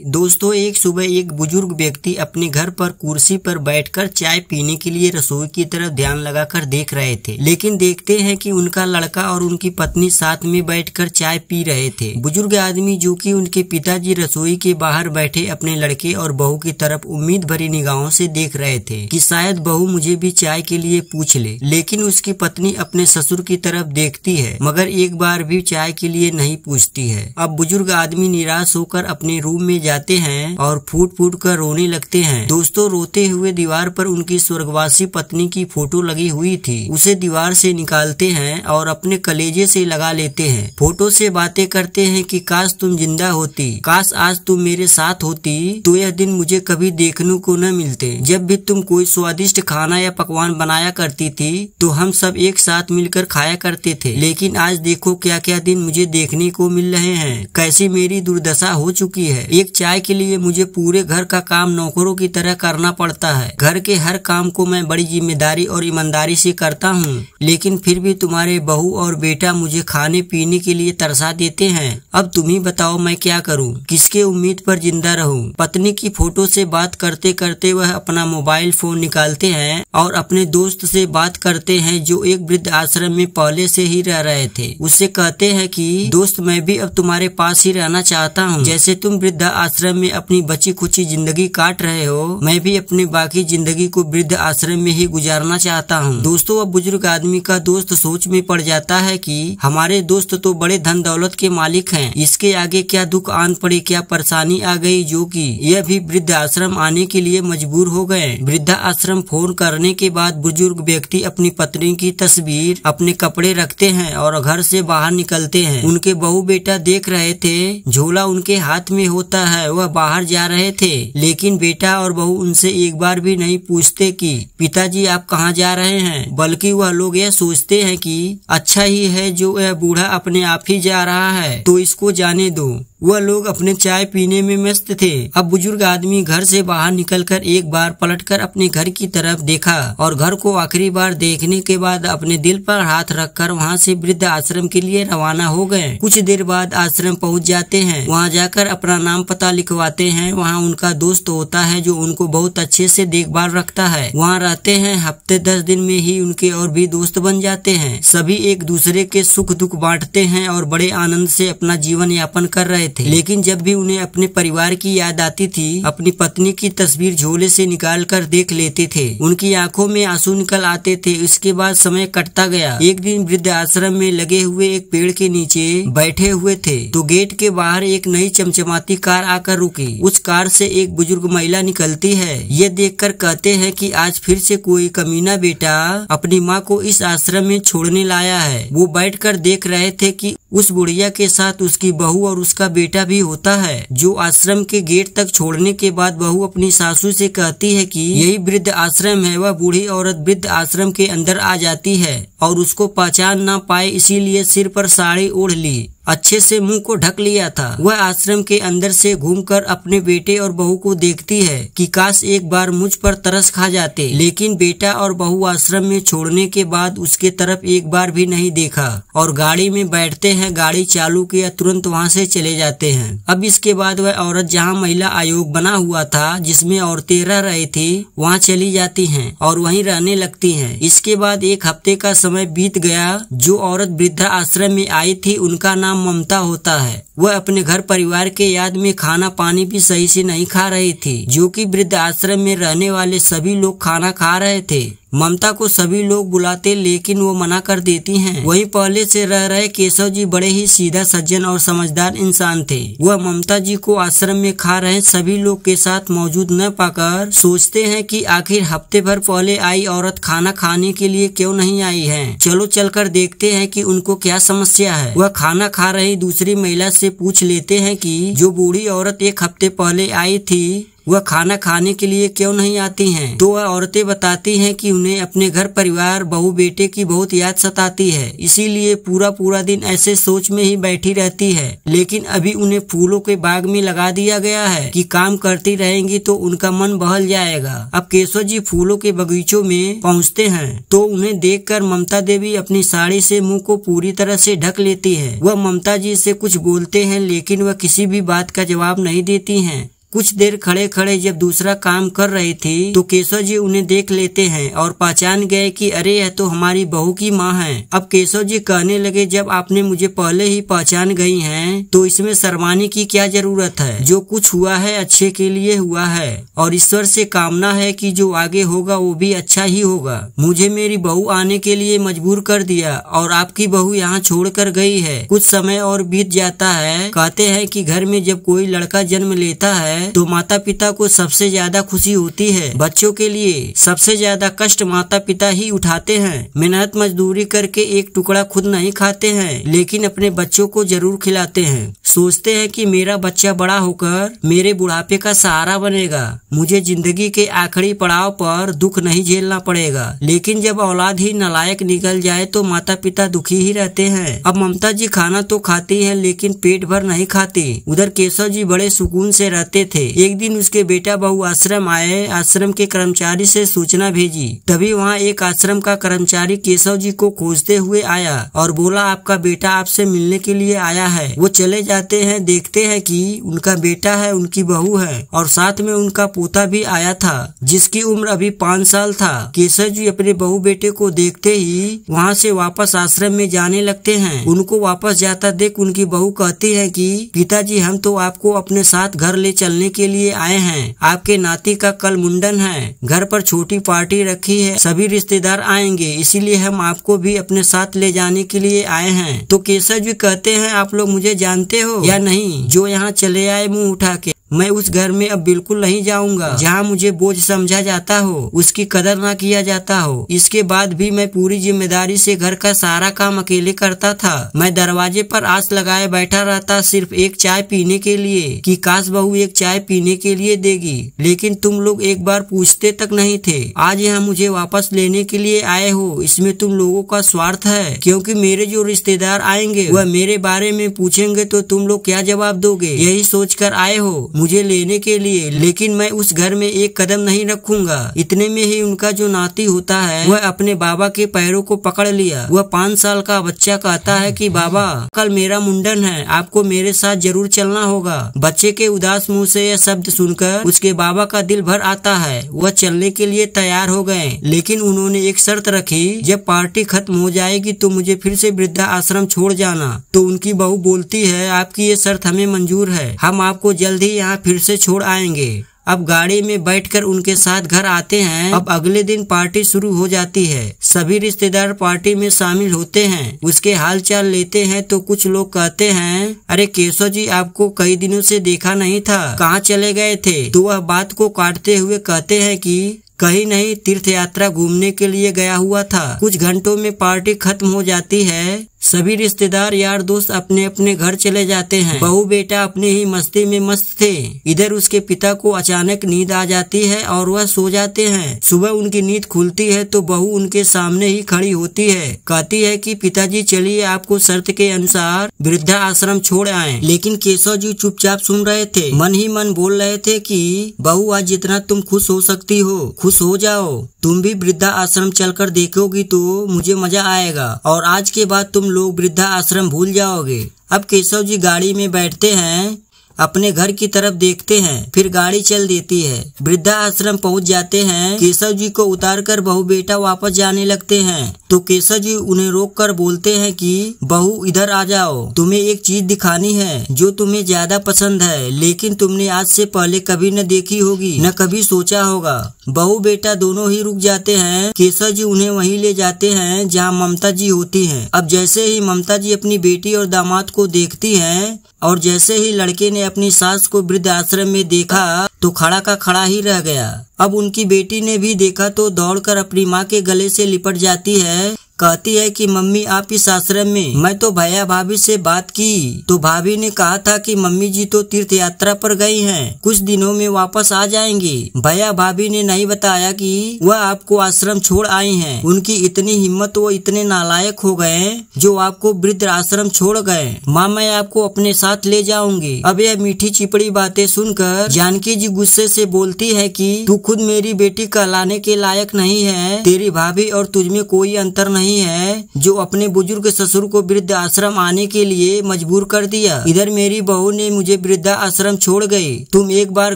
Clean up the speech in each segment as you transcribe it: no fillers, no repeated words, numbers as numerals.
दोस्तों, एक सुबह एक बुजुर्ग व्यक्ति अपने घर पर कुर्सी पर बैठकर चाय पीने के लिए रसोई की तरफ ध्यान लगाकर देख रहे थे। लेकिन देखते हैं कि उनका लड़का और उनकी पत्नी साथ में बैठकर चाय पी रहे थे। बुजुर्ग आदमी, जो कि उनके पिताजी, रसोई के बाहर बैठे अपने लड़के और बहू की तरफ उम्मीद भरी निगाहों से देख रहे थे कि शायद बहू मुझे भी चाय के लिए पूछ ले। लेकिन उसकी पत्नी अपने ससुर की तरफ देखती है, मगर एक बार भी चाय के लिए नहीं पूछती है। अब बुजुर्ग आदमी निराश होकर अपने रूम में जाते हैं और फूट फूट कर रोने लगते हैं। दोस्तों, रोते हुए दीवार पर उनकी स्वर्गवासी पत्नी की फोटो लगी हुई थी। उसे दीवार से निकालते हैं और अपने कलेजे से लगा लेते हैं। फोटो से बातें करते हैं कि काश तुम जिंदा होती, काश आज तुम मेरे साथ होती तो यह दिन मुझे कभी देखने को न मिलते। जब भी तुम कोई स्वादिष्ट खाना या पकवान बनाया करती थी तो हम सब एक साथ मिलकर खाया करते थे। लेकिन आज देखो क्या क्या दिन मुझे देखने को मिल रहे हैं, कैसी मेरी दुर्दशा हो चुकी है। एक चाय के लिए मुझे पूरे घर का काम नौकरों की तरह करना पड़ता है। घर के हर काम को मैं बड़ी जिम्मेदारी और ईमानदारी से करता हूँ, लेकिन फिर भी तुम्हारे बहू और बेटा मुझे खाने पीने के लिए तरसा देते हैं। अब तुम ही बताओ मैं क्या करूँ, किसके उम्मीद पर जिंदा रहूँ। पत्नी की फोटो से बात करते करते वह अपना मोबाइल फोन निकालते हैं और अपने दोस्त से बात करते हैं जो एक वृद्ध आश्रम में पहले से ही रह रहे थे। उससे कहते हैं कि दोस्त, मैं भी अब तुम्हारे पास ही रहना चाहता हूँ। जैसे तुम वृद्ध आश्रम में अपनी बची खुची जिंदगी काट रहे हो, मैं भी अपनी बाकी जिंदगी को वृद्ध आश्रम में ही गुजारना चाहता हूँ। दोस्तों, अब बुजुर्ग आदमी का दोस्त सोच में पड़ जाता है कि हमारे दोस्त तो बड़े धन दौलत के मालिक हैं, इसके आगे क्या दुख आन पड़े, क्या परेशानी आ गई जो कि यह भी वृद्ध आश्रम आने के लिए मजबूर हो गए। वृद्धा आश्रम फोन करने के बाद बुजुर्ग व्यक्ति अपनी पत्नी की तस्वीर, अपने कपड़े रखते हैं और घर से बाहर निकलते हैं। उनके बहू बेटा देख रहे थे, झोला उनके हाथ में होता है, वह बाहर जा रहे थे। लेकिन बेटा और बहू उनसे एक बार भी नहीं पूछते कि पिताजी आप कहाँ जा रहे हैं, बल्कि वह लोग यह सोचते हैं कि अच्छा ही है जो यह बूढ़ा अपने आप ही जा रहा है तो इसको जाने दो। वह लोग अपने चाय पीने में मस्त थे। अब बुजुर्ग आदमी घर से बाहर निकलकर एक बार पलटकर अपने घर की तरफ देखा और घर को आखिरी बार देखने के बाद अपने दिल पर हाथ रखकर वहां से वृद्ध आश्रम के लिए रवाना हो गए। कुछ देर बाद आश्रम पहुंच जाते हैं। वहां जाकर अपना नाम पता लिखवाते हैं। वहां उनका दोस्त होता है जो उनको बहुत अच्छे से देखभाल रखता है। वहां रहते हैं। हफ्ते 10 दिन में ही उनके और भी दोस्त बन जाते हैं। सभी एक दूसरे के सुख दुख बांटते हैं और बड़े आनंद से अपना जीवन यापन कर रहे थे। लेकिन जब भी उन्हें अपने परिवार की याद आती थी, अपनी पत्नी की तस्वीर झोले से निकाल कर देख लेते थे। उनकी आंखों में आंसू निकल आते थे। इसके बाद समय कटता गया। एक दिन वृद्ध आश्रम में लगे हुए एक पेड़ के नीचे बैठे हुए थे तो गेट के बाहर एक नई चमचमाती कार आकर रुकी। उस कार से एक बुजुर्ग महिला निकलती है। ये देखकर कहते हैं कि आज फिर से कोई कमीना बेटा अपनी माँ को इस आश्रम में छोड़ने लाया है। वो बैठकर देख रहे थे कि उस बुढ़िया के साथ उसकी बहू और उसका बेटा भी होता है। जो आश्रम के गेट तक छोड़ने के बाद बहू अपनी सासू से कहती है कि यही वृद्ध आश्रम है। वह बूढ़ी औरत वृद्ध आश्रम के अंदर आ जाती है और उसको पहचान ना पाए इसीलिए सिर पर साड़ी ओढ़ ली, अच्छे से मुंह को ढक लिया था। वह आश्रम के अंदर से घूमकर अपने बेटे और बहू को देखती है कि काश एक बार मुझ पर तरस खा जाते। लेकिन बेटा और बहू आश्रम में छोड़ने के बाद उसके तरफ एक बार भी नहीं देखा और गाड़ी में बैठते हैं। गाड़ी चालू किया, तुरंत वहां से चले जाते हैं। अब इसके बाद वह औरत जहां महिला आयोग बना हुआ था जिसमें औरतें रह रही थी, वहां चली जाती हैं और वहीं रहने लगती हैं। इसके बाद एक हफ्ते का समय बीत गया। जो औरत वृद्धा आश्रम में आई थी उनका नाम ममता होता है। वह अपने घर परिवार के याद में खाना पानी भी सही से नहीं खा रही थी, जो कि वृद्ध आश्रम में रहने वाले सभी लोग खाना खा रहे थे। ममता को सभी लोग बुलाते लेकिन वो मना कर देती हैं। वहीं पहले से रह रहे केशव जी बड़े ही सीधा सज्जन और समझदार इंसान थे। वह ममता जी को आश्रम में खा रहे सभी लोग के साथ मौजूद न पाकर सोचते हैं कि आखिर हफ्ते भर पहले आई औरत खाना खाने के लिए क्यों नहीं आई है। चलो चलकर देखते हैं कि उनको क्या समस्या है। वह खाना खा रही दूसरी महिला से पूछ लेते हैं कि जो बूढ़ी औरत एक हफ्ते पहले आई थी वह खाना खाने के लिए क्यों नहीं आती हैं? तो वह औरतें बताती हैं कि उन्हें अपने घर परिवार बहू बेटे की बहुत याद सताती है, इसीलिए पूरा दिन ऐसे सोच में ही बैठी रहती है। लेकिन अभी उन्हें फूलों के बाग में लगा दिया गया है कि काम करती रहेंगी तो उनका मन बहल जाएगा। अब केशव जी फूलों के बगीचों में पहुँचते हैं तो उन्हें देखकर ममता देवी अपनी साड़ी से मुंह को पूरी तरह से ढक लेती है। वह ममता जी से कुछ बोलते हैं लेकिन वह किसी भी बात का जवाब नहीं देती हैं। कुछ देर खड़े खड़े जब दूसरा काम कर रही थी तो केशव जी उन्हें देख लेते हैं और पहचान गए कि अरे यह तो हमारी बहू की माँ है। अब केशव जी कहने लगे, जब आपने मुझे पहले ही पहचान गई हैं तो इसमें शर्माने की क्या जरूरत है। जो कुछ हुआ है अच्छे के लिए हुआ है और ईश्वर से कामना है कि जो आगे होगा वो भी अच्छा ही होगा। मुझे मेरी बहू आने के लिए मजबूर कर दिया और आपकी बहू यहाँ छोड़कर गई है। कुछ समय और बीत जाता है। कहते हैं कि घर में जब कोई लड़का जन्म लेता है तो माता पिता को सबसे ज्यादा खुशी होती है। बच्चों के लिए सबसे ज्यादा कष्ट माता पिता ही उठाते हैं। मेहनत मजदूरी करके एक टुकड़ा खुद नहीं खाते हैं लेकिन अपने बच्चों को जरूर खिलाते हैं। सोचते हैं कि मेरा बच्चा बड़ा होकर मेरे बुढ़ापे का सहारा बनेगा, मुझे जिंदगी के आखिरी पड़ाव पर दुख नहीं झेलना पड़ेगा। लेकिन जब औलाद ही नालायक निकल जाए तो माता पिता दुखी ही रहते हैं। अब ममता जी खाना तो खाती है लेकिन पेट भर नहीं खाती। उधर केशव जी बड़े सुकून से रहते थे। एक दिन उसके बेटा बहू आश्रम आए। आश्रम के कर्मचारी से सूचना भेजी। तभी वहाँ एक आश्रम का कर्मचारी केशव जी को खोजते हुए आया और बोला, आपका बेटा आपसे मिलने के लिए आया है। वो चले जाते हैं, देखते हैं कि उनका बेटा है, उनकी बहू है और साथ में उनका पोता भी आया था जिसकी उम्र अभी 5 साल था। केशव जी अपने बहू बेटे को देखते ही वहाँ से वापस आश्रम में जाने लगते हैं। उनको वापस जाता देख उनकी बहू कहती है कि पिताजी, हम तो आपको अपने साथ घर ले चलने के लिए आए हैं। आपके नाती का कल मुंडन है, घर पर छोटी पार्टी रखी है, सभी रिश्तेदार आएंगे, इसीलिए हम आपको भी अपने साथ ले जाने के लिए आए हैं। तो केशव जी कहते हैं, आप लोग मुझे जानते हो या नहीं, जो यहाँ चले आए मुंह उठा के? मैं उस घर में अब बिल्कुल नहीं जाऊंगा जहाँ मुझे बोझ समझा जाता हो, उसकी कदर ना किया जाता हो। इसके बाद भी मैं पूरी जिम्मेदारी से घर का सारा काम अकेले करता था। मैं दरवाजे पर आस लगाए बैठा रहता सिर्फ एक चाय पीने के लिए कि काश बहू एक चाय पीने के लिए देगी, लेकिन तुम लोग एक बार पूछते तक नहीं थे। आज यहाँ मुझे वापस लेने के लिए आए हो, इसमें तुम लोगों का स्वार्थ है, क्योंकि मेरे जो रिश्तेदार आएंगे वह मेरे बारे में पूछेंगे तो तुम लोग क्या जवाब दोगे। यही सोच कर आए हो मुझे लेने के लिए, लेकिन मैं उस घर में एक कदम नहीं रखूंगा। इतने में ही उनका जो नाती होता है वह अपने बाबा के पैरों को पकड़ लिया। वह 5 साल का बच्चा कहता है कि बाबा, कल मेरा मुंडन है, आपको मेरे साथ जरूर चलना होगा। बच्चे के उदास मुंह से यह शब्द सुनकर उसके बाबा का दिल भर आता है। वह चलने के लिए तैयार हो गए, लेकिन उन्होंने एक शर्त रखी, जब पार्टी खत्म हो जाएगी तो मुझे फिर से वृद्धा आश्रम छोड़ जाना। तो उनकी बहू बोलती है, आपकी ये शर्त हमें मंजूर है, हम आपको जल्द ही यहाँ फिर से छोड़ आएंगे। अब गाड़ी में बैठकर उनके साथ घर आते हैं। अब अगले दिन पार्टी शुरू हो जाती है। सभी रिश्तेदार पार्टी में शामिल होते हैं, उसके हालचाल लेते हैं। तो कुछ लोग कहते हैं, अरे केशव जी, आपको कई दिनों से देखा नहीं था, कहाँ चले गए थे? तो वह बात को काटते हुए कहते हैं कि कहीं नहीं, तीर्थ यात्रा घूमने के लिए गया हुआ था। कुछ घंटों में पार्टी खत्म हो जाती है। सभी रिश्तेदार यार दोस्त अपने अपने घर चले जाते हैं। बहू बेटा अपने ही मस्ती में मस्त थे। इधर उसके पिता को अचानक नींद आ जाती है और वह सो जाते हैं। सुबह उनकी नींद खुलती है तो बहू उनके सामने ही खड़ी होती है, कहती है कि पिताजी चलिए, आपको शर्त के अनुसार वृद्धा आश्रम छोड़ आए। लेकिन केशव जी चुपचाप सुन रहे थे, मन ही मन बोल रहे थे कि बहू, आज जितना तुम खुश हो सकती हो खुश हो जाओ। तुम भी वृद्धा आश्रम चलकर देखोगी तो मुझे मजा आएगा और आज के बाद तुम लोग वृद्धा आश्रम भूल जाओगे। अब केशव जी गाड़ी में बैठते हैं, अपने घर की तरफ देखते हैं, फिर गाड़ी चल देती है। वृद्धा आश्रम पहुंच जाते हैं। केशव जी को उतारकर बहू बेटा वापस जाने लगते हैं तो केशव जी उन्हें रोककर बोलते हैं कि बहू इधर आ जाओ, तुम्हें एक चीज दिखानी है जो तुम्हें ज्यादा पसंद है, लेकिन तुमने आज से पहले कभी न देखी होगी, न कभी सोचा होगा। बहू बेटा दोनों ही रुक जाते हैं। केशव जी उन्हें वहीं ले जाते हैं जहाँ ममता जी होती हैं। अब जैसे ही ममता जी अपनी बेटी और दामाद को देखती हैं और जैसे ही लड़के ने अपनी सास को वृद्ध आश्रम में देखा तो खड़ा का खड़ा ही रह गया। अब उनकी बेटी ने भी देखा तो दौड़कर अपनी माँ के गले से लिपट जाती है, कहती है कि मम्मी आप इस आश्रम में, मैं तो भैया भाभी से बात की तो भाभी ने कहा था कि मम्मी जी तो तीर्थ यात्रा पर गई हैं, कुछ दिनों में वापस आ जाएंगी। भैया भाभी ने नहीं बताया कि वह आपको आश्रम छोड़ आई हैं। उनकी इतनी हिम्मत, वो इतने नालायक हो गए जो आपको वृद्ध आश्रम छोड़ गए। माँ मैं आपको अपने साथ ले जाऊंगी। अब यह मीठी चिपड़ी बातें सुनकर जानकी जी गुस्से से बोलती है कि तू खुद मेरी बेटी कहलाने के लायक नहीं है, तेरी भाभी और तुझमें कोई अंतर नहीं है जो अपने बुजुर्ग ससुर को वृद्ध आश्रम आने के लिए मजबूर कर दिया। इधर मेरी बहू ने मुझे वृद्धा आश्रम छोड़ गई, तुम एक बार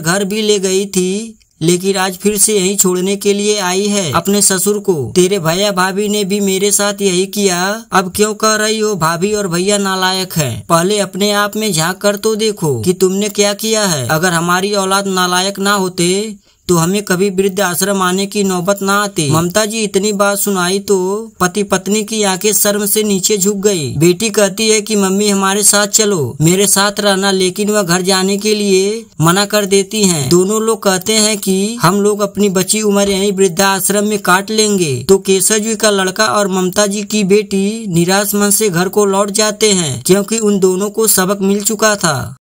घर भी ले गई थी लेकिन आज फिर से यहीं छोड़ने के लिए आई है अपने ससुर को। तेरे भैया भाभी ने भी मेरे साथ यही किया, अब क्यों कह रही हो भाभी और भैया नालायक हैं? पहले अपने आप में झांक कर तो देखो कि तुमने क्या किया है। अगर हमारी औलाद नालायक ना होते तो हमें कभी वृद्ध आश्रम आने की नौबत ना आती। ममता जी इतनी बात सुनाई तो पति पत्नी की आंखें शर्म से नीचे झुक गई। बेटी कहती है कि मम्मी हमारे साथ चलो, मेरे साथ रहना, लेकिन वह घर जाने के लिए मना कर देती हैं। दोनों लोग कहते हैं कि हम लोग अपनी बची उम्र यहीं वृद्धा आश्रम में काट लेंगे। तो केशव जी का लड़का और ममता जी की बेटी निराश मन से घर को लौट जाते हैं क्योंकि उन दोनों को सबक मिल चुका था।